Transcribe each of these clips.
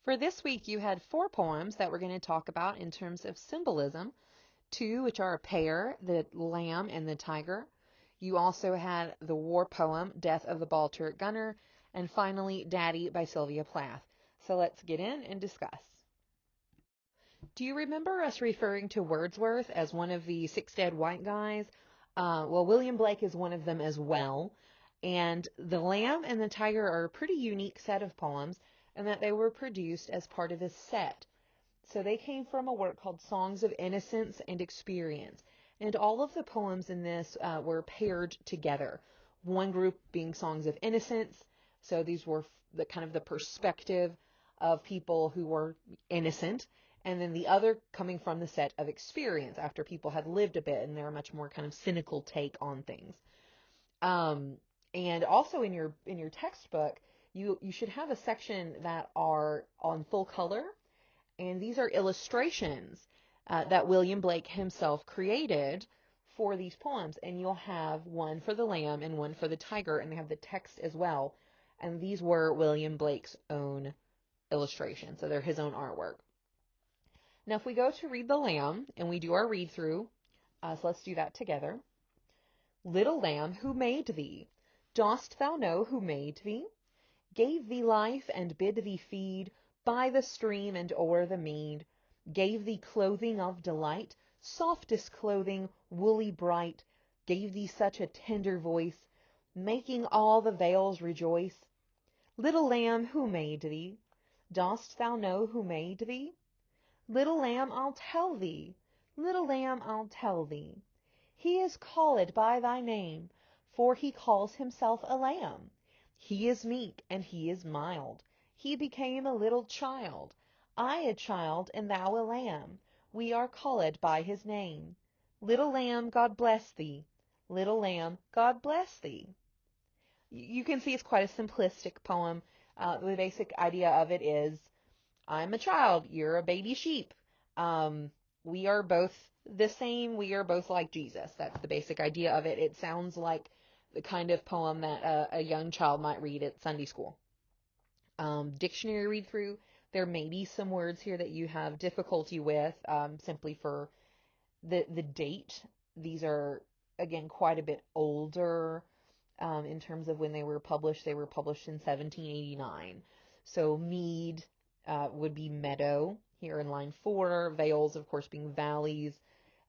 For this week, you had 4 poems that we're going to talk about in terms of symbolism. 2, which are a pair, the lamb and the tiger. You also had the war poem, Death of the Ball-Turret Gunner, and finally, Daddy by Sylvia Plath. So let's get in and discuss. Do you remember us referring to Wordsworth as one of the 6 dead white guys? Well, William Blake is one of them as well. And the lamb and the tiger are a pretty unique set of poems in that they were produced as part of a set. So they came from a work called Songs of Innocence and Experience. And all of the poems in this were paired together. One group being Songs of Innocence. So these were the kind of the perspective of people who were innocent. And then the other coming from the set of Experience after people had lived a bit and they're a much more kind of cynical take on things. And also in your textbook, you should have a section that are on full color. And these are illustrations that William Blake himself created for these poems. And you'll have one for the lamb and one for the tiger, and they have the text as well. And these were William Blake's own illustrations, so they're his own artwork. Now, if we go to read the lamb, and we do our read-through, so let's do that together. Little lamb, who made thee? Dost thou know who made thee? Gave thee life and bid thee feed by the stream and o'er the mead, gave thee clothing of delight, softest clothing, woolly bright, gave thee such a tender voice, making all the vales rejoice. Little lamb, who made thee? Dost thou know who made thee? Little lamb, I'll tell thee. Little lamb, I'll tell thee. He is called by thy name, for he calls himself a lamb. He is meek and he is mild. He became a little child. I a child and thou a lamb. We are called by his name. Little lamb, God bless thee. Little lamb, God bless thee. You can see it's quite a simplistic poem. The basic idea of it is, I'm a child, you're a baby sheep. We are both the same, we are both like Jesus. That's the basic idea of it. It sounds like the kind of poem that a young child might read at Sunday school. Dictionary read through, there may be some words here that you have difficulty with, simply for the date. These are, again, quite a bit older in terms of when they were published. They were published in 1789. So mead would be meadow here in line 4. Vales, of course, being valleys.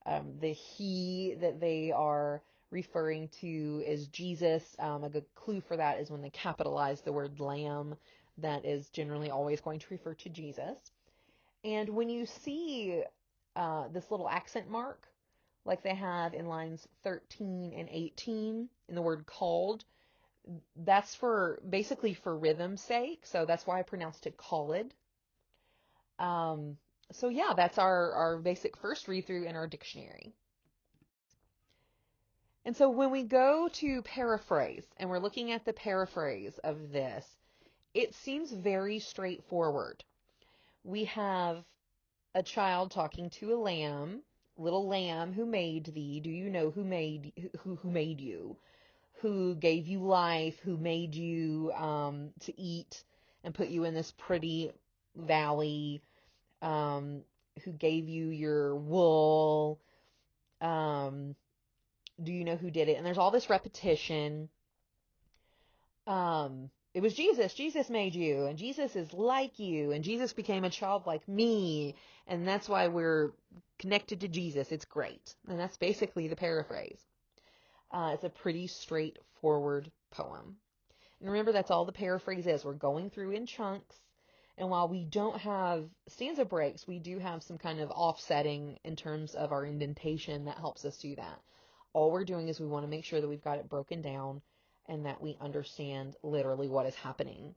The he that they are referring to is Jesus. A good clue for that is when they capitalize the word lamb. That is generally always going to refer to Jesus. And when you see this little accent mark, like they have in lines 13 and 18 in the word called, that's for basically for rhythm's sake. So that's why I pronounced it called. So yeah, that's our basic first read through in our dictionary. And so when we go to paraphrase, and we're looking at the paraphrase of this, it seems very straightforward. We have a child talking to a lamb. Little lamb, who made thee? Do you know who made you? Who gave you life? Who made you to eat and put you in this pretty valley? Who gave you your wool? Do you know who did it? And there's all this repetition. It was Jesus. Jesus made you, and Jesus is like you, and Jesus became a child like me, and that's why we're connected to Jesus. It's great. And that's basically the paraphrase. It's a pretty straightforward poem. And remember, that's all the paraphrase is. We're going through in chunks, and while we don't have stanza breaks, we do have some kind of offsetting in terms of our indentation that helps us do that. All we're doing is we want to make sure that we've got it broken down and that we understand literally what is happening.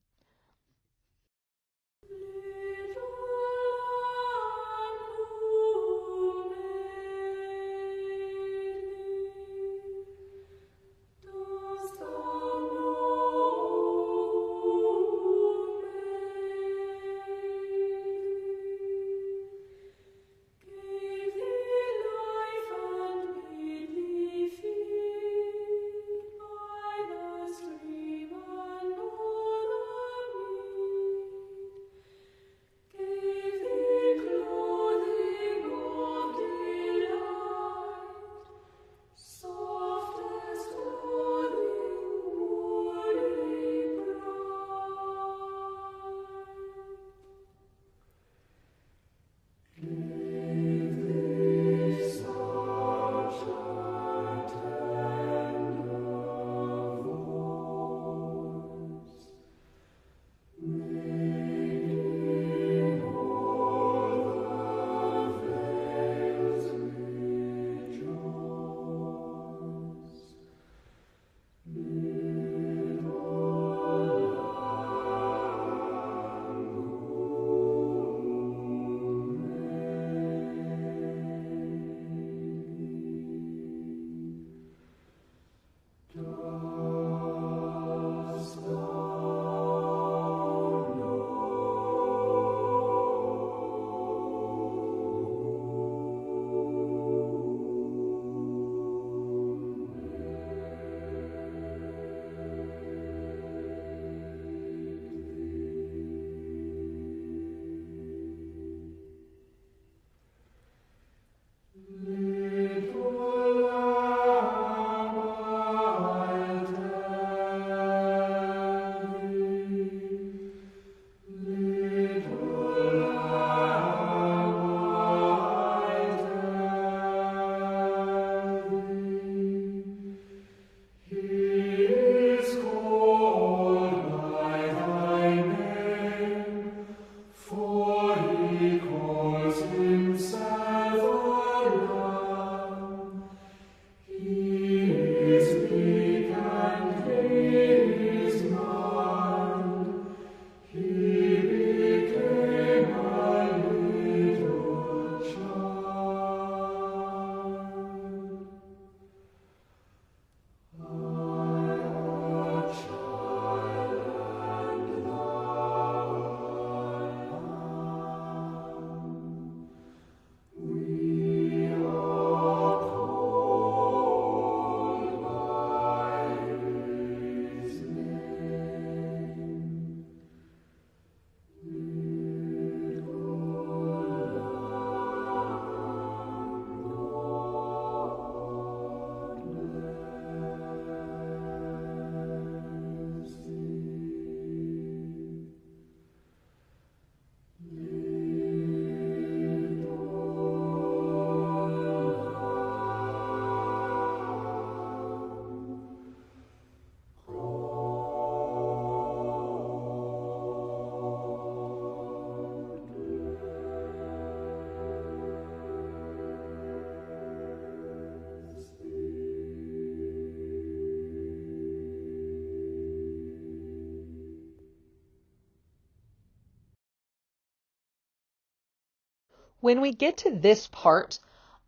When we get to this part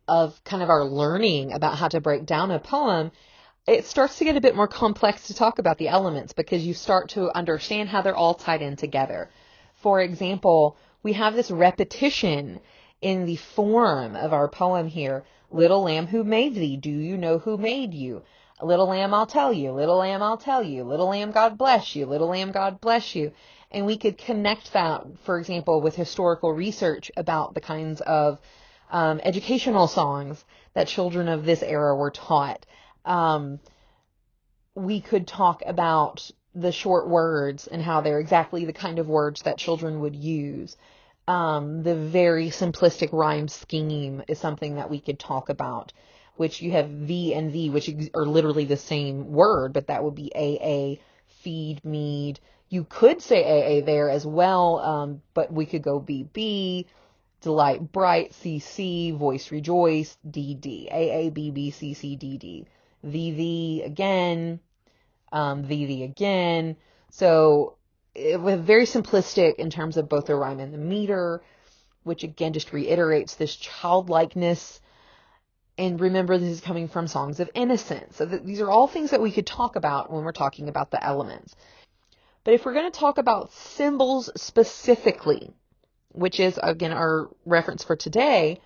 of kind of our learning about how to break down a poem, it starts to get a bit more complex to talk about the elements because you start to understand how they're all tied in together. For example, we have this repetition in the form of our poem here. Little lamb, who made thee? Do you know who made you? Little lamb, I'll tell you. Little lamb, I'll tell you. Little lamb, God bless you. Little lamb, God bless you. And we could connect that, for example, with historical research about the kinds of educational songs that children of this era were taught. We could talk about the short words and how they're exactly the kind of words that children would use. The very simplistic rhyme scheme is something that we could talk about, which you have V and V, which are literally the same word, but that would be AA, feed, mead. You could say AA there as well, but we could go BB, delight bright, CC, voice rejoice, DD, AA, BB, CC, DD, VV again, VV again. So it was very simplistic in terms of both the rhyme and the meter, which again just reiterates this childlikeness. And remember, this is coming from songs of innocence. So these are all things that we could talk about when we're talking about the elements. But if we're going to talk about symbols specifically, which is, again, our reference for today,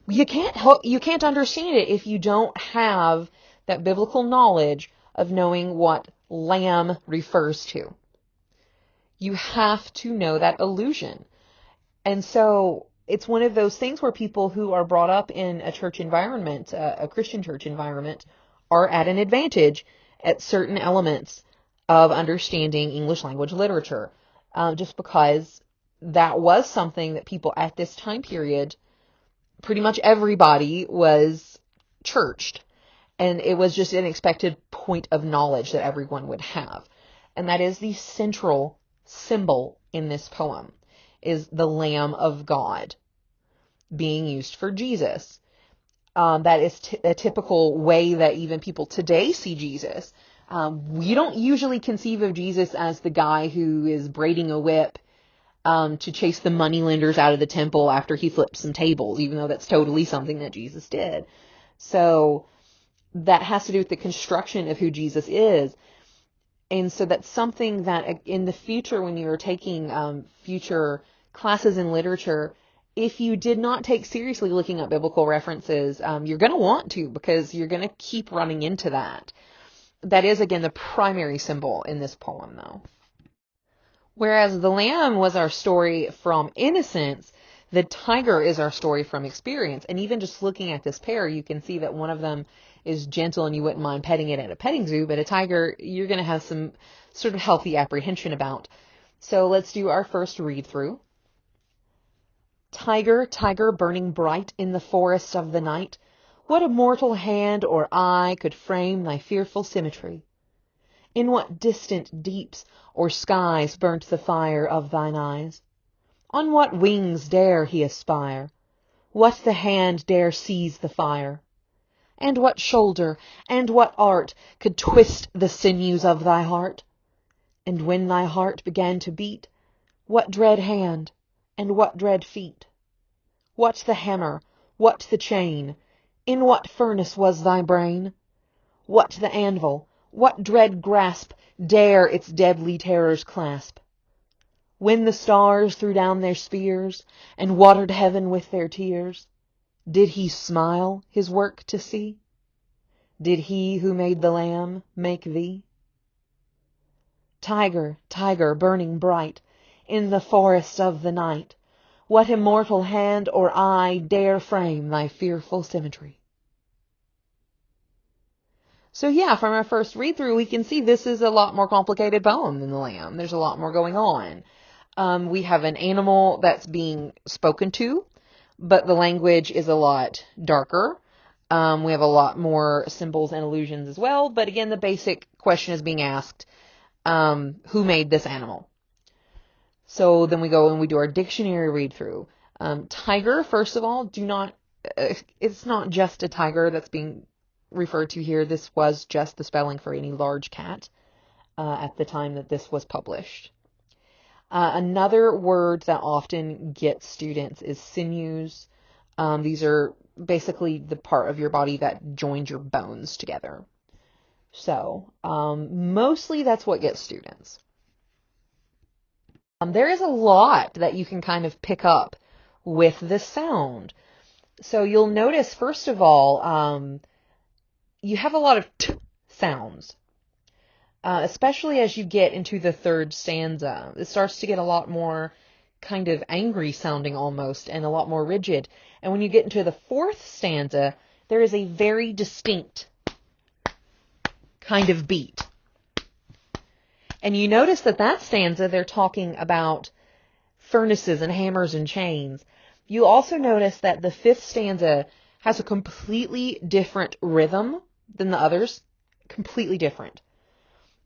you can't understand it if you don't have that biblical knowledge of knowing what lamb refers to. You have to know that allusion. And so it's one of those things where people who are brought up in a church environment, a Christian church environment, are at an advantage at certain elements of understanding English language literature, just because that was something that people at this time period, pretty much everybody was churched, and it was just an expected point of knowledge that everyone would have. And that is the central symbol in this poem, is the Lamb of God being used for Jesus. That is a typical way that even people today see Jesus. We don't usually conceive of Jesus as the guy who is braiding a whip to chase the moneylenders out of the temple after he flipped some tables, even though that's totally something that Jesus did. So that has to do with the construction of who Jesus is. And so that's something that in the future, when you're taking future classes in literature, if you did not take seriously looking at biblical references, you're going to want to, because you're going to keep running into that. That is, again, the primary symbol in this poem, though. Whereas the lamb was our story from innocence, the tiger is our story from experience. And even just looking at this pair, you can see that one of them is gentle and you wouldn't mind petting it at a petting zoo, but a tiger, you're going to have some sort of healthy apprehension about. So let's do our first read through. Tiger, tiger, burning bright in the forest of the night, what a mortal hand or eye could frame thy fearful symmetry? In what distant deeps or skies burnt the fire of thine eyes? On what wings dare he aspire? What the hand dare seize the fire? And what shoulder and what art could twist the sinews of thy heart? And when thy heart began to beat, what dread hand and what dread feet? What the hammer, what the chain? In what furnace was thy brain? What the anvil, what dread grasp dare its deadly terrors clasp? When the stars threw down their spears and watered heaven with their tears, did he smile his work to see? Did he who made the lamb make thee? Tiger, tiger, burning bright in the forest of the night, what immortal hand or eye dare frame thy fearful symmetry? So yeah, from our first read through, we can see this is a lot more complicated poem than the lamb. There's a lot more going on. We have an animal that's being spoken to, but the language is a lot darker. We have a lot more symbols and allusions as well. But again, the basic question is being asked, who made this animal? So then we go and we do our dictionary read through. Tiger, first of all, it's not just a tiger that's being referred to here. This was just the spelling for any large cat at the time that this was published. Another word that often gets students is sinews. These are basically the part of your body that joins your bones together. So, mostly that's what gets students. There is a lot that you can kind of pick up with this sound. So you'll notice, first of all, you have a lot of t sounds, especially as you get into the third stanza. It starts to get a lot more kind of angry sounding almost, and a lot more rigid. And when you get into the fourth stanza, there is a very distinct kind of beat. And you notice that stanza, they're talking about furnaces and hammers and chains. You also notice that the fifth stanza has a completely different rhythm than the others. Completely different.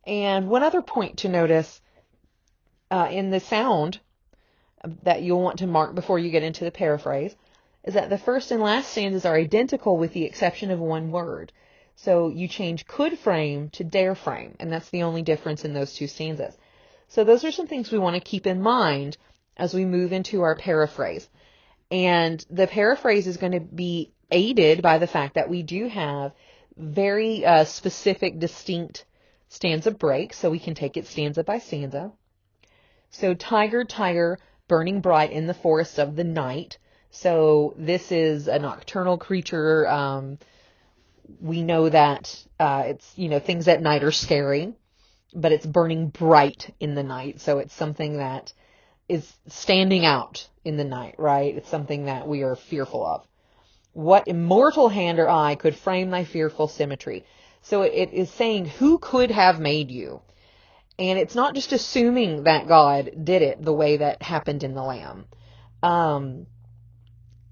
And one other point to notice in the sound that you'll want to mark before you get into the paraphrase is that the first and last stanzas are identical with the exception of one word. So you change could frame to dare frame, and that's the only difference in those two stanzas. So those are some things we want to keep in mind as we move into our paraphrase. And the paraphrase is going to be aided by the fact that we do have very specific, distinct stanza breaks, so we can take it stanza by stanza. So Tyger, Tyger, burning bright in the forest of the night. So this is a nocturnal creature. We know that it's, things at night are scary, but it's burning bright in the night. So it's something that is standing out in the night, right? It's something that we are fearful of. What immortal hand or eye could frame thy fearful symmetry? So it is saying, who could have made you? And it's not just assuming that God did it the way that happened in the Lamb.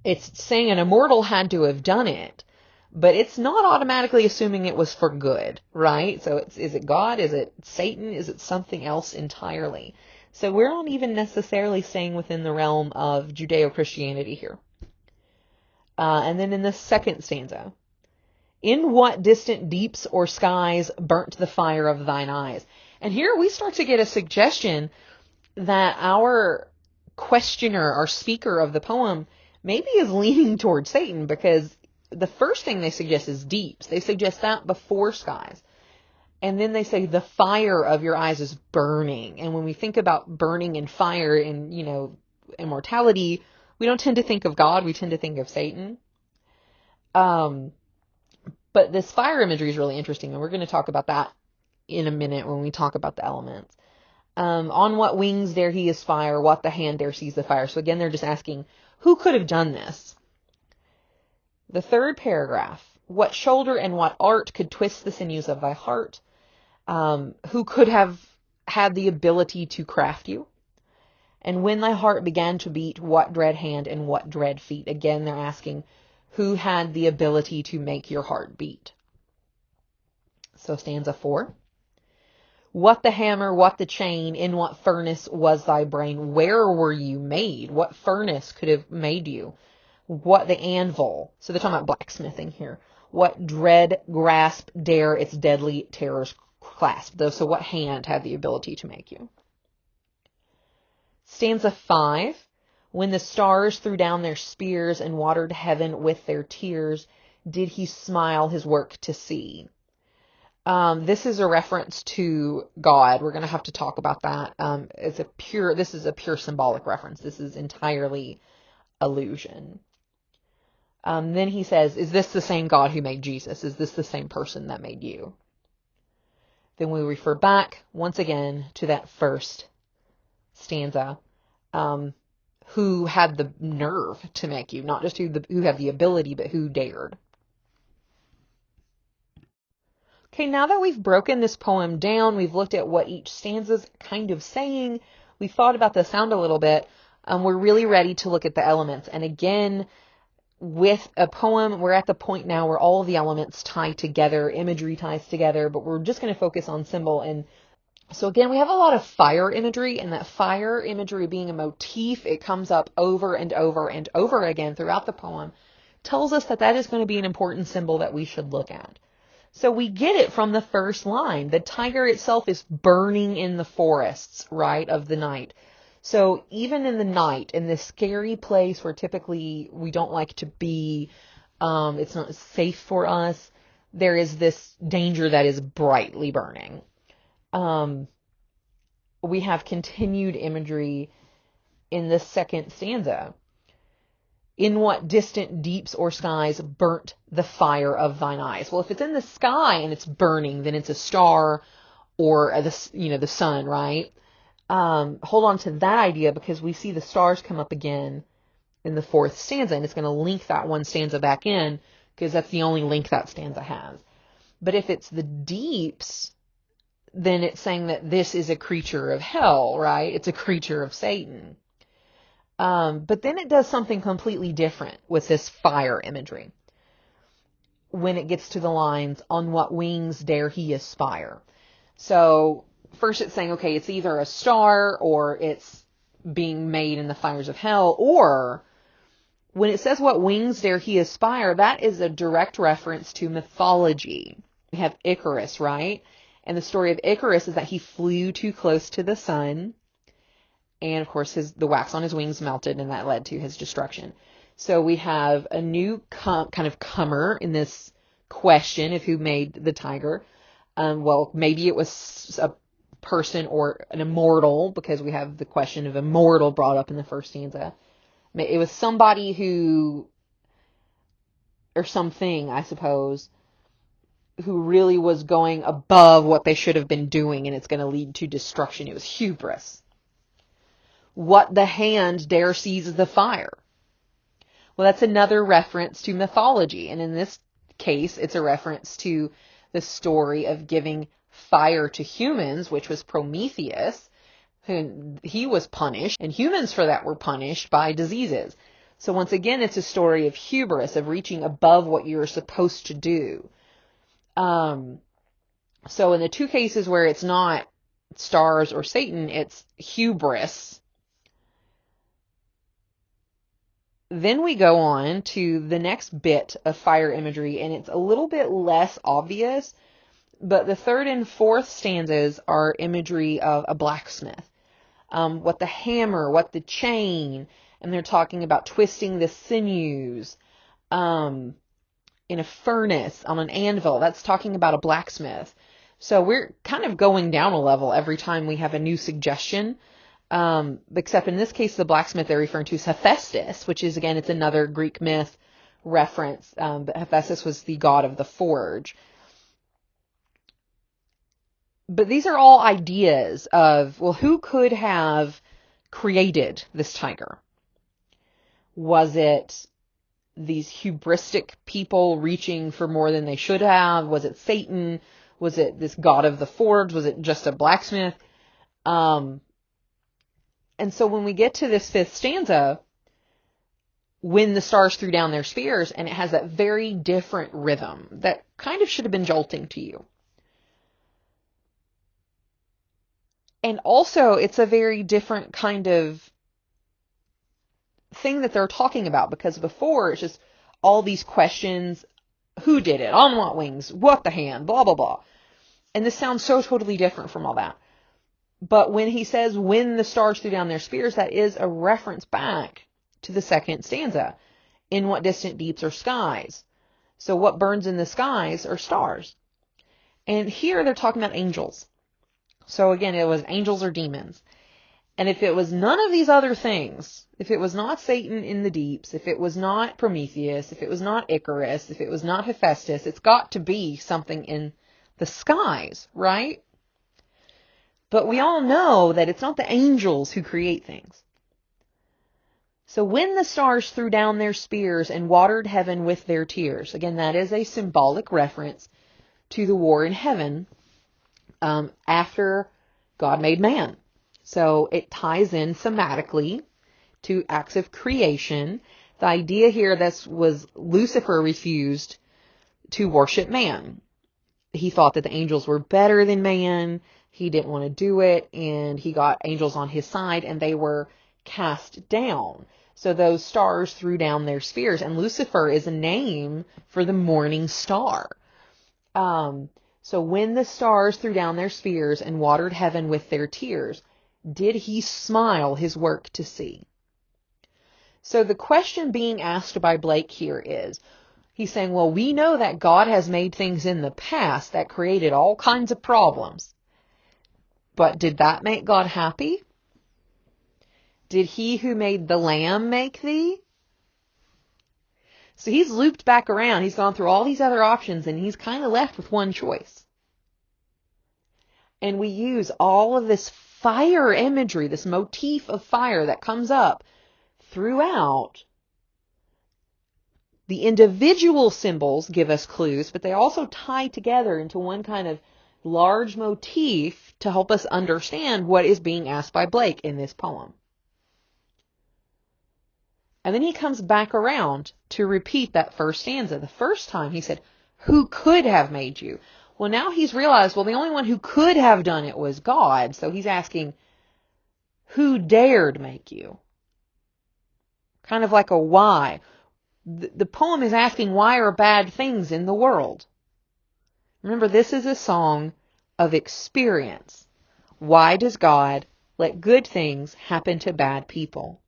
It's saying an immortal had to have done it, but it's not automatically assuming it was for good, right? So is it God? Is it Satan? Is it something else entirely? So we're not even necessarily staying within the realm of Judeo-Christianity here. And then in the second stanza, in what distant deeps or skies burnt the fire of thine eyes? And here we start to get a suggestion that our questioner, our speaker of the poem, maybe is leaning towards Satan, because the first thing they suggest is deeps. They suggest that before skies. And then they say the fire of your eyes is burning. And when we think about burning and fire and, immortality, we don't tend to think of God. We tend to think of Satan. But this fire imagery is really interesting, and we're going to talk about that in a minute when we talk about the elements. On what wings dare he aspire? What the hand dare seize the fire? So again, they're just asking, who could have done this? The third paragraph, what shoulder and what art could twist the sinews of thy heart? Who could have had the ability to craft you? And when thy heart began to beat, what dread hand and what dread feet? Again, they're asking, who had the ability to make your heart beat? So stanza 4. What the hammer, what the chain, in what furnace was thy brain? Where were you made? What furnace could have made you? What the anvil? So they're talking about blacksmithing here. What dread grasp dare its deadly terrors clasp? So what hand had the ability to make you? Stanza 5. When the stars threw down their spears and watered heaven with their tears, did he smile his work to see? This is a reference to God. We're going to have to talk about that. This is a pure symbolic reference. This is entirely allusion. Then he says, is this the same God who made Jesus? Is this the same person that made you? Then we refer back once again to that first stanza. Who had the nerve to make you? Not just who had the ability, but who dared. Okay, now that we've broken this poem down, we've looked at what each stanza's kind of saying, we've thought about the sound a little bit, we're really ready to look at the elements. And again, with a poem, we're at the point now where all of the elements tie together, imagery ties together, but we're just going to focus on symbol. And so again, we have a lot of fire imagery, and that fire imagery being a motif, it comes up over and over and over again throughout the poem, tells us that that is going to be an important symbol that we should look at. So we get it from the first line. The tiger itself is burning in the forests, right, of the night. So even in the night, in this scary place where typically we don't like to be, it's not safe for us, there is this danger that is brightly burning. We have continued imagery in the second stanza. In what distant deeps or skies burnt the fire of thine eyes? Well, if it's in the sky and it's burning, then it's a star or the sun, right? Hold on to that idea, because we see the stars come up again in the fourth stanza, and it's going to link that one stanza back in, because that's the only link that stanza has. But if it's the deeps, then it's saying that this is a creature of hell, right? It's a creature of Satan. But then it does something completely different with this fire imagery when it gets to the lines, on what wings dare he aspire? So first it's saying, okay, it's either a star or it's being made in the fires of hell. Or when it says what wings dare he aspire, that is a direct reference to mythology. We have Icarus, right? And the story of Icarus is that he flew too close to the sun. And of course, the wax on his wings melted, and that led to his destruction. So we have a new kind of comer in this question of who made the tiger. Well, maybe it was a person or an immortal, because we have the question of immortal brought up in the first stanza. It was somebody who, or something, I suppose, who really was going above what they should have been doing, and it's going to lead to destruction. It was hubris. What the hand dare seize the fire? Well, that's another reference to mythology. And in this case, it's a reference to the story of giving fire to humans, which was Prometheus. He was punished, and humans for that were punished by diseases. So once again, it's a story of hubris, of reaching above what you're supposed to do. So in the two cases where it's not stars or Satan, it's hubris. Then we go on to the next bit of fire imagery, and it's a little bit less obvious, but the third and fourth stanzas are imagery of a blacksmith. What the hammer, what the chain, and they're talking about twisting the sinews in a furnace, on an anvil. That's talking about a blacksmith. So we're kind of going down a level every time we have a new suggestion. Except in this case, the blacksmith they're referring to is Hephaestus, which is, again, it's another Greek myth reference. But Hephaestus was the god of the forge. But these are all ideas of, well, who could have created this tiger? Was it these hubristic people reaching for more than they should have? Was it Satan? Was it this god of the forge? Was it just a blacksmith? And so when we get to this fifth stanza, when the stars threw down their spears, and it has that very different rhythm that kind of should have been jolting to you. And also, it's a very different kind of thing that they're talking about, because before it's just all these questions: who did it, on what wings, what the hand, blah, blah, blah. And this sounds so totally different from all that. But when he says, when the stars threw down their spears, that is a reference back to the second stanza. In what distant deeps or skies? So what burns in the skies are stars. And here they're talking about angels. So again, it was angels or demons. And if it was none of these other things, if it was not Satan in the deeps, if it was not Prometheus, if it was not Icarus, if it was not Hephaestus, it's got to be something in the skies, right? But we all know that it's not the angels who create things. So when the stars threw down their spears and watered heaven with their tears, again, that is a symbolic reference to the war in heaven after God made man. So it ties in thematically to acts of creation. The idea here was Lucifer refused to worship man. He thought that the angels were better than man. He didn't want to do it, and he got angels on his side, and they were cast down. So those stars threw down their spears, and Lucifer is a name for the morning star. So when the stars threw down their spears and watered heaven with their tears, Did he smile his work to see? So the question being asked by Blake here is, he's saying, well, we know that God has made things in the past that created all kinds of problems. But did that make God happy? Did he who made the lamb make thee? So he's looped back around. He's gone through all these other options, and he's kind of left with one choice. And we use all of this fire imagery, this motif of fire that comes up throughout. The individual symbols give us clues, but they also tie together into one kind of large motif to help us understand what is being asked by Blake in this poem. And then he comes back around to repeat that first stanza. The first time he said, who could have made you? Well, now he's realized, well, the only one who could have done it was God. So he's asking, who dared make you? Kind of like a why. The poem is asking, why are bad things in the world? Remember, this is a song of experience. Why does God let good things happen to bad people?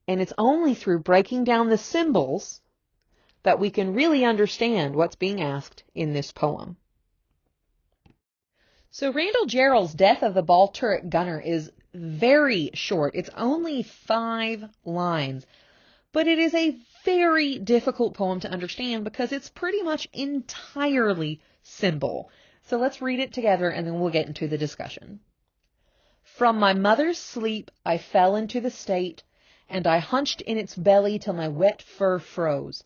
And it's only through breaking down the symbols that we can really understand what's being asked in this poem. So Randall Jarrell's Death of the Ball Turret Gunner is very short. It's only 5 lines. But it is a very difficult poem to understand because it's pretty much entirely symbol. So let's read it together and then we'll get into the discussion. From my mother's sleep I fell into the state, and I hunched in its belly till my wet fur froze.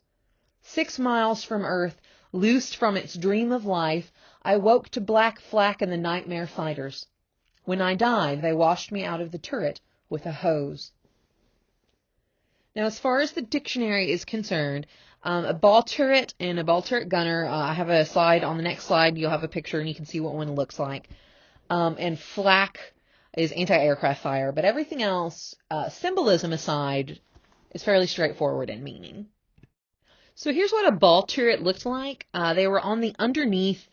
6 miles from earth, loosed from its dream of life, I woke to black flak and the nightmare fighters. When I died, they washed me out of the turret with a hose. Now, as far as the dictionary is concerned, a ball turret and a ball turret gunner, I have a slide. On the next slide, you'll have a picture and you can see what one looks like. And flak is anti-aircraft fire, but everything else, symbolism aside, is fairly straightforward in meaning. So here's what a ball turret looked like. They were on the underneath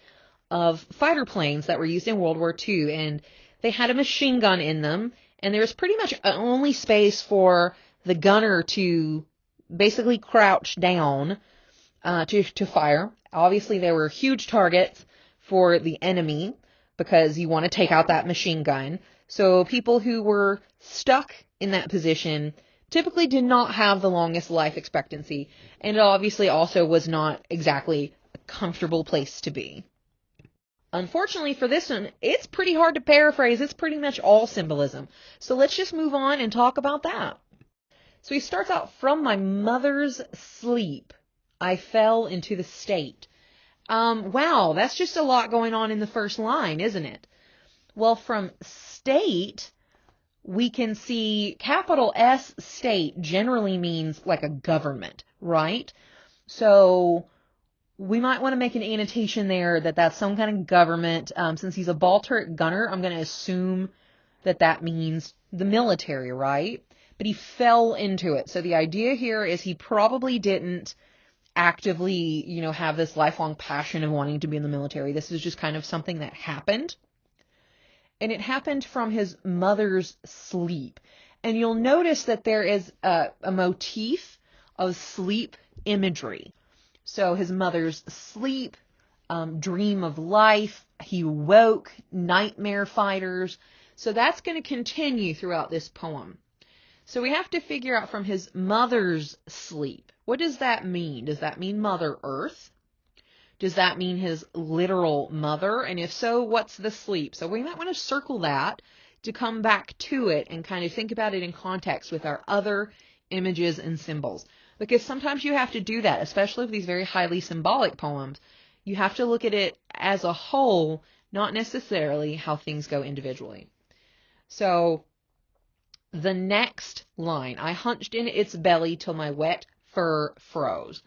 of fighter planes that were used in World War II, and they had a machine gun in them, and there was pretty much only space for the gunner to basically crouch down to fire. Obviously, there were huge targets for the enemy because you want to take out that machine gun. So people who were stuck in that position typically did not have the longest life expectancy, and it obviously also was not exactly a comfortable place to be. Unfortunately for this one, it's pretty hard to paraphrase. It's pretty much all symbolism. So let's just move on and talk about that. So he starts out, from my mother's sleep, I fell into the state. Wow, that's just a lot going on in the first line, isn't it? Well, from state, we can see capital S state generally means like a government, right? So we might want to make an annotation there that that's some kind of government. Since he's a ball turret gunner, I'm going to assume that that means the military, right? But he fell into it. So the idea here is he probably didn't actively, have this lifelong passion of wanting to be in the military. This is just kind of something that happened. And it happened from his mother's sleep. And you'll notice that there is a motif of sleep imagery. So his mother's sleep, dream of life, he woke, nightmare fighters. So that's going to continue throughout this poem. So we have to figure out from his mother's sleep. What does that mean? Does that mean Mother Earth? Does that mean his literal mother? And if so, what's the sleep? So we might want to circle that to come back to it and kind of think about it in context with our other images and symbols. Because sometimes you have to do that, especially with these very highly symbolic poems. You have to look at it as a whole, not necessarily how things go individually. So the next line, I hunched in its belly till my wet fur froze.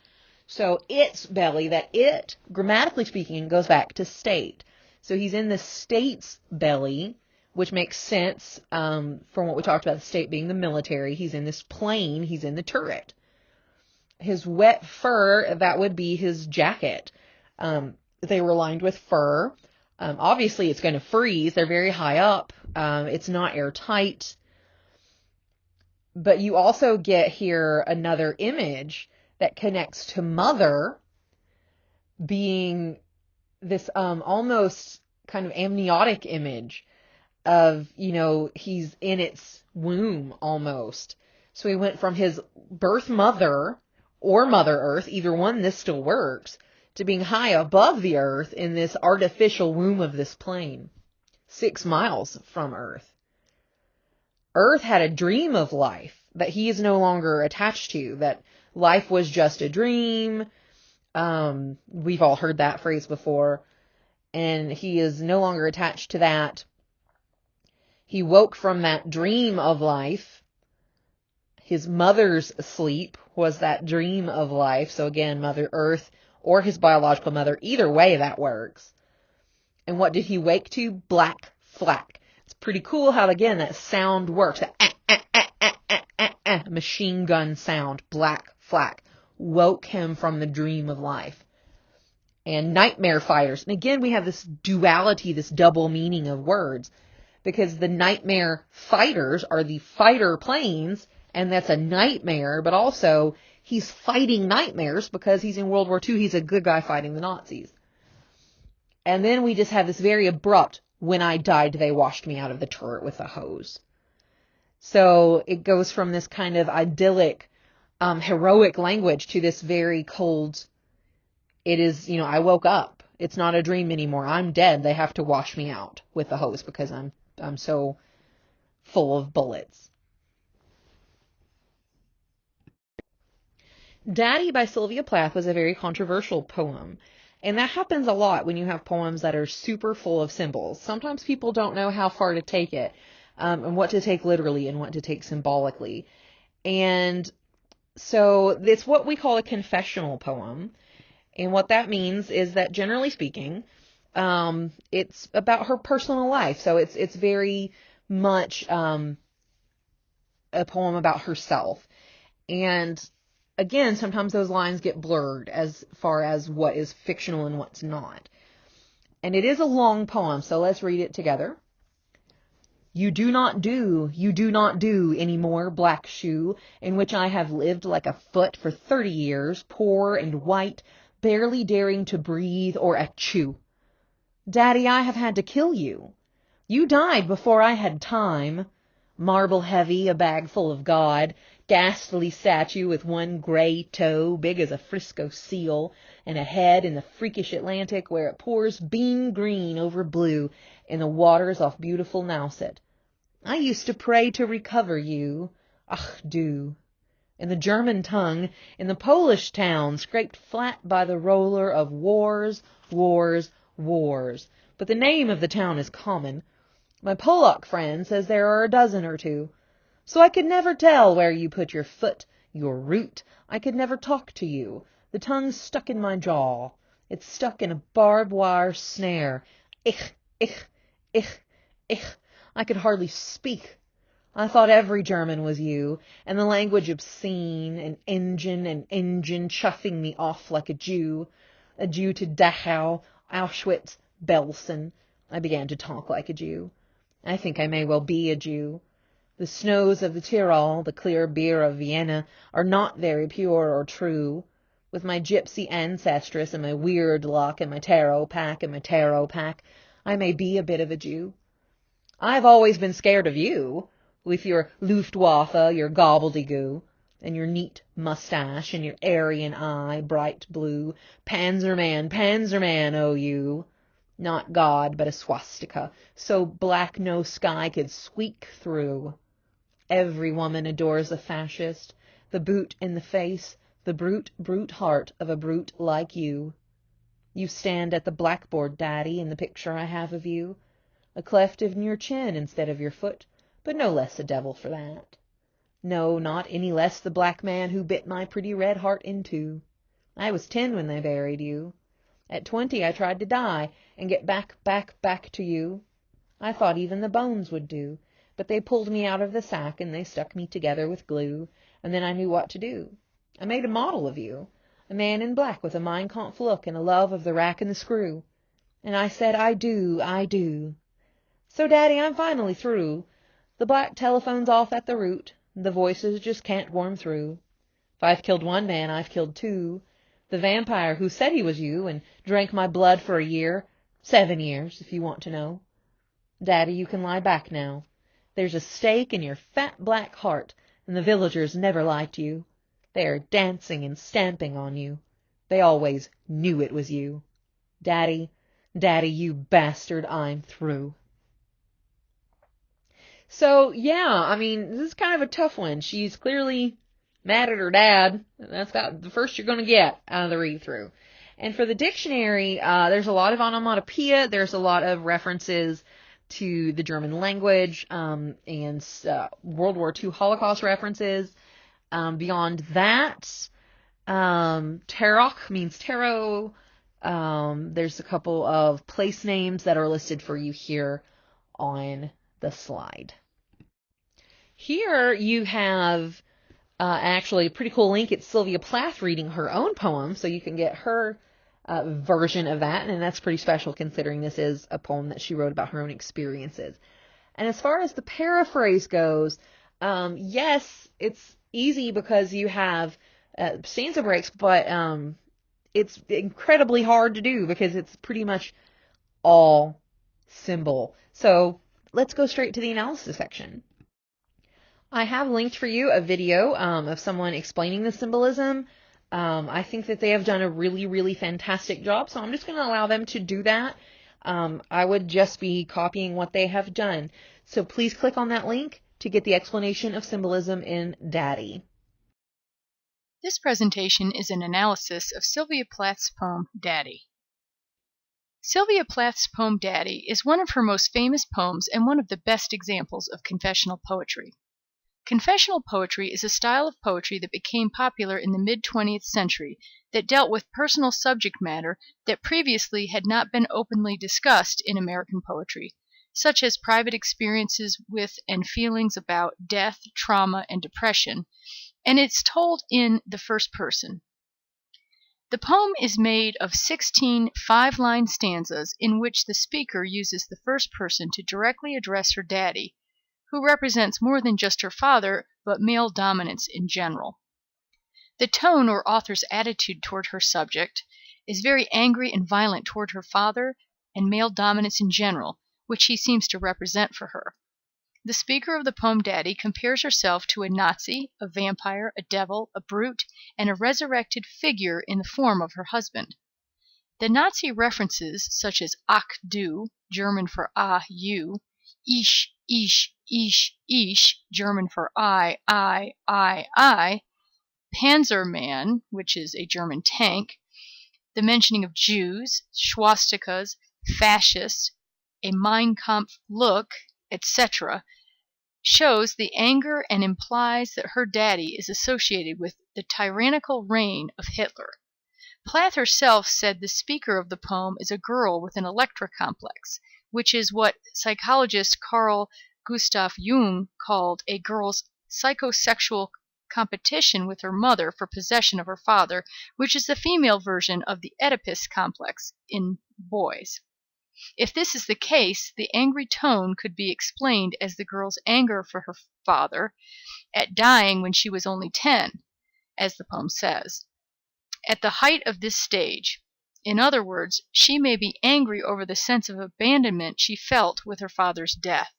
So its belly, that it, grammatically speaking, goes back to state. So he's in the state's belly, which makes sense from what we talked about, the state being the military. He's in this plane, he's in the turret. His wet fur, that would be his jacket. They were lined with fur. Obviously, it's going to freeze. They're very high up. It's not airtight. But you also get here another image that connects to mother being this almost kind of amniotic image of, he's in its womb almost. So he went from his birth mother or Mother Earth, either one, this still works, to being high above the earth in this artificial womb of this plane, 6 miles from Earth. Earth had a dream of life that he is no longer attached to, that life was just a dream. We've all heard that phrase before, and he is no longer attached to that. He woke from that dream of life. His mother's sleep was that dream of life. So again, Mother Earth or his biological mother, either way that works. And what did he wake to? Black flak. It's pretty cool how, again, that sound works. Machine gun sound, black flak, woke him from the dream of life. And nightmare fighters. And again, we have this duality, this double meaning of words, because the nightmare fighters are the fighter planes, and that's a nightmare, but also he's fighting nightmares because he's in World War II. He's a good guy fighting the Nazis. And then we just have this very abrupt, when I died, they washed me out of the turret with a hose. So it goes from this kind of idyllic, heroic language to this very cold, it is, I woke up. It's not a dream anymore. I'm dead. They have to wash me out with a hose because I'm so full of bullets. Daddy by Sylvia Plath was a very controversial poem. And that happens a lot when you have poems that are super full of symbols. Sometimes people don't know how far to take it, and what to take literally and what to take symbolically. And so it's what we call a confessional poem. And what that means is that, generally speaking, it's about her personal life. So it's very much a poem about herself. And again, sometimes those lines get blurred as far as what is fictional and what's not. And it is a long poem, so let's read it together. You do not do any more, black shoe, in which I have lived like a foot for 30 years, poor and white, barely daring to breathe or a chew. Daddy, I have had to kill you. You died before I had time. Marble heavy, a bag full of God, ghastly statue with one gray toe, big as a Frisco seal, and a head in the freakish Atlantic where it pours bean green over blue in the waters off beautiful Nauset. I used to pray to recover you. Ach, du. In the German tongue, in the Polish town, scraped flat by the roller of wars, wars, wars. But the name of the town is common. My Polak friend says there are a dozen or two. So I could never tell where you put your foot, your root. I could never talk to you. The tongue's stuck in my jaw. It's stuck in a barbed wire snare. Ich, ich, ich, ich. I could hardly speak. I thought every German was you, and the language obscene, and engine chuffing me off like a Jew to Dachau, Auschwitz, Belsen. I began to talk like a Jew. I think I may well be a Jew. The snows of the Tyrol, the clear beer of Vienna, are not very pure or true. With my gypsy ancestress and my weird luck and my tarot pack, I may be a bit of a Jew. I've always been scared of you, with your Luftwaffe, your gobbledygoo, and your neat mustache and your Aryan eye, bright blue. Panzerman, oh you. Not God, but a swastika, so black no sky could squeak through. Every woman adores a fascist, the boot in the face, the brute heart of a brute like you. You stand at the blackboard, Daddy, in the picture I have of you. A cleft in your chin instead of your foot, but no less a devil for that. No, not any less the black man who bit my pretty red heart in two. I was 10 when they buried you. At 20 I tried to die and get back to you. I thought even the bones would do, but they pulled me out of the sack and they stuck me together with glue, and then I knew what to do. I made a model of you, a man in black with a Mein Kampf look and a love of the rack and the screw. And I said, I do, I do. So, Daddy, I'm finally through. The black telephone's off at the root. The voices just can't warm through. If I've killed one man, I've killed two. The vampire who said he was you and drank my blood for a year. 7 years, if you want to know. Daddy, you can lie back now. There's a stake in your fat black heart, and the villagers never liked you. They are dancing and stamping on you. They always knew it was you. Daddy, Daddy, you bastard, I'm through. So, yeah, I mean, this is kind of a tough one. She's clearly mad at her dad. That's about the first you're going to get out of the read-through. And for the dictionary, there's a lot of onomatopoeia. There's a lot of references to the German language and World War II Holocaust references. Beyond that, Tarot means tarot. There's a couple of place names that are listed for you here on the slide. Here you have actually a pretty cool link. It's Sylvia Plath reading her own poem, so you can get her version of that, and that's pretty special considering this is a poem that she wrote about her own experiences. And as far as the paraphrase goes, yes, it's easy because you have stanza breaks, but it's incredibly hard to do because it's pretty much all symbol. So let's go straight to the analysis section. I have linked for you a video of someone explaining the symbolism. I think that they have done a really, really fantastic job, so I'm just going to allow them to do that. I would just be copying what they have done. So please click on that link to get the explanation of symbolism in Daddy. This presentation is an analysis of Sylvia Plath's poem, Daddy. Sylvia Plath's poem, Daddy, is one of her most famous poems and one of the best examples of confessional poetry. Confessional poetry is a style of poetry that became popular in the mid-20th century that dealt with personal subject matter that previously had not been openly discussed in American poetry, such as private experiences with and feelings about death, trauma, and depression, and it's told in the first person. The poem is made of 16 5-line stanzas in which the speaker uses the first person to directly address her daddy, who represents more than just her father, but male dominance in general. The tone or author's attitude toward her subject is very angry and violent toward her father and male dominance in general, which he seems to represent for her. The speaker of the poem Daddy compares herself to a Nazi, a vampire, a devil, a brute, and a resurrected figure in the form of her husband. The Nazi references, such as Ach du, German for ah, you, Ich, ich, German for I, Panzermann, which is a German tank, the mentioning of Jews, swastikas, fascists, a Mein Kampf look, etc., shows the anger and implies that her daddy is associated with the tyrannical reign of Hitler. Plath herself said the speaker of the poem is a girl with an Electra complex, which is what psychologist Carl Gustav Jung called a girl's psychosexual competition with her mother for possession of her father, which is the female version of the Oedipus complex in boys. If this is the case, the angry tone could be explained as the girl's anger for her father at dying when she was only 10, as the poem says. At the height of this stage, in other words, she may be angry over the sense of abandonment she felt with her father's death.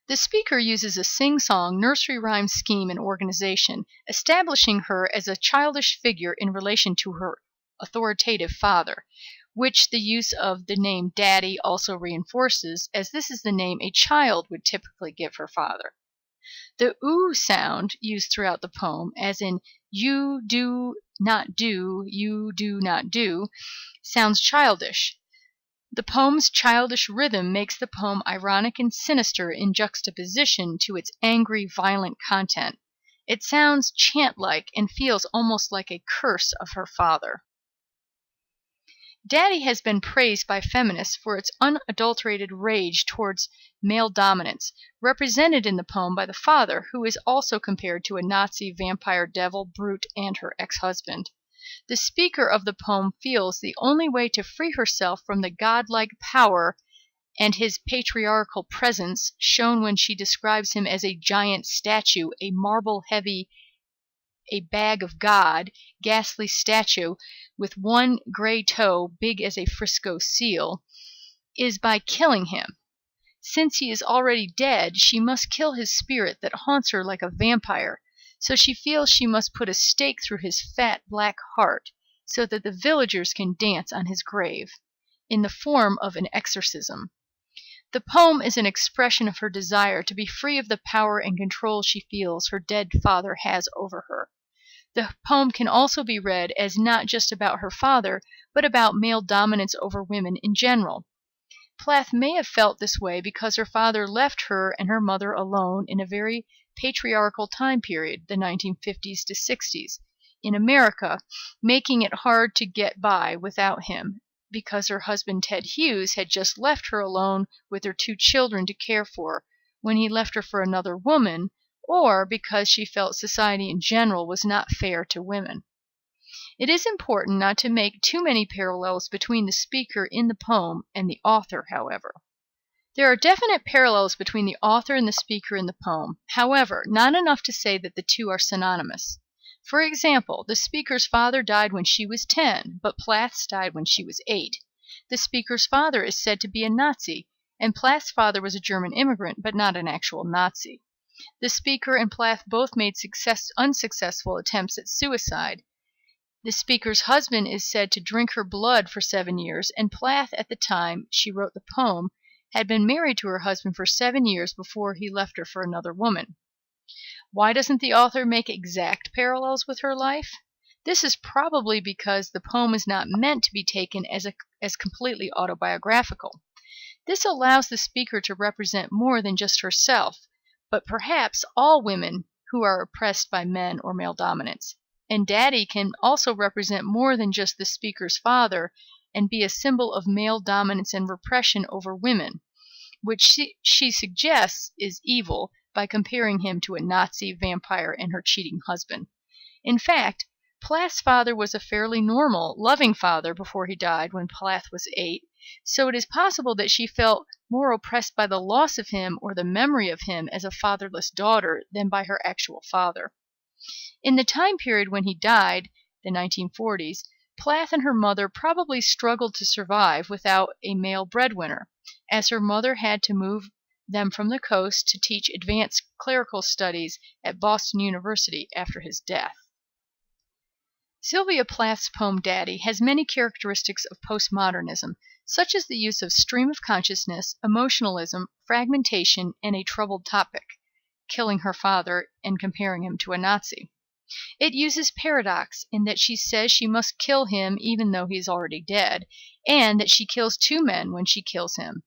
The speaker uses a sing-song nursery rhyme scheme and organization, establishing her as a childish figure in relation to her authoritative father, which the use of the name Daddy also reinforces, as this is the name a child would typically give her father. The oo sound used throughout the poem, as in you do not do, sounds childish. The poem's childish rhythm makes the poem ironic and sinister in juxtaposition to its angry, violent content. It sounds chant-like and feels almost like a curse of her father. Daddy has been praised by feminists for its unadulterated rage towards male dominance, represented in the poem by the father, who is also compared to a Nazi, vampire, devil, brute, and her ex-husband. The speaker of the poem feels the only way to free herself from the godlike power and his patriarchal presence, shown when she describes him as a giant statue, a marble heavy, a bag of God, ghastly statue with one gray toe big as a Frisco seal, is by killing him. Since he is already dead, she must kill his spirit that haunts her like a vampire, so she feels she must put a stake through his fat black heart, so that the villagers can dance on his grave, in the form of an exorcism. The poem is an expression of her desire to be free of the power and control she feels her dead father has over her. The poem can also be read as not just about her father, but about male dominance over women in general. Plath may have felt this way because her father left her and her mother alone in a very patriarchal time period, the 1950s to 60s, in America, making it hard to get by without him, because her husband Ted Hughes had just left her alone with her 2 children to care for when he left her for another woman, or because she felt society in general was not fair to women. It is important not to make too many parallels between the speaker in the poem and the author, however. There are definite parallels between the author and the speaker in the poem, however, not enough to say that the two are synonymous. For example, the speaker's father died when she was 10, but Plath's died when she was 8. The speaker's father is said to be a Nazi, and Plath's father was a German immigrant, but not an actual Nazi. The speaker and Plath both made unsuccessful attempts at suicide. The speaker's husband is said to drink her blood for 7 years, and Plath, at the time she wrote the poem, had been married to her husband for 7 years before he left her for another woman. Why doesn't the author make exact parallels with her life? This is probably because the poem is not meant to be taken as completely autobiographical. This allows the speaker to represent more than just herself, but perhaps all women who are oppressed by men or male dominance. And Daddy can also represent more than just the speaker's father and be a symbol of male dominance and repression over women, which she suggests is evil by comparing him to a Nazi vampire and her cheating husband. In fact, Plath's father was a fairly normal, loving father before he died when Plath was 8, so it is possible that she felt more oppressed by the loss of him or the memory of him as a fatherless daughter than by her actual father. In the time period when he died, the 1940s, Plath and her mother probably struggled to survive without a male breadwinner, as her mother had to move them from the coast to teach advanced clerical studies at Boston University after his death. Sylvia Plath's poem Daddy has many characteristics of postmodernism, such as the use of stream of consciousness, emotionalism, fragmentation, and a troubled topic, killing her father and comparing him to a Nazi. It uses paradox in that she says she must kill him even though he is already dead, and that she kills 2 men when she kills him,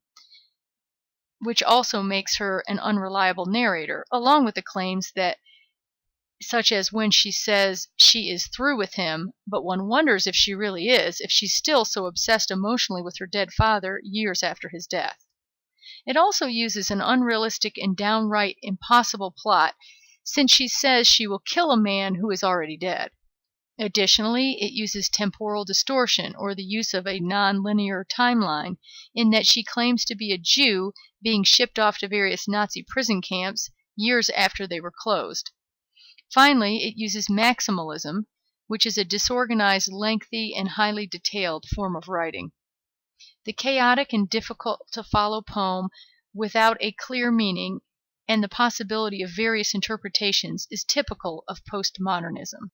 which also makes her an unreliable narrator, along with the claims that, such as when she says she is through with him, but one wonders if she really is, if she's still so obsessed emotionally with her dead father years after his death. It also uses an unrealistic and downright impossible plot, since she says she will kill a man who is already dead. Additionally, it uses temporal distortion, or the use of a non-linear timeline, in that she claims to be a Jew being shipped off to various Nazi prison camps years after they were closed. Finally, it uses maximalism, which is a disorganized, lengthy, and highly detailed form of writing. The chaotic and difficult-to-follow poem without a clear meaning and the possibility of various interpretations is typical of postmodernism.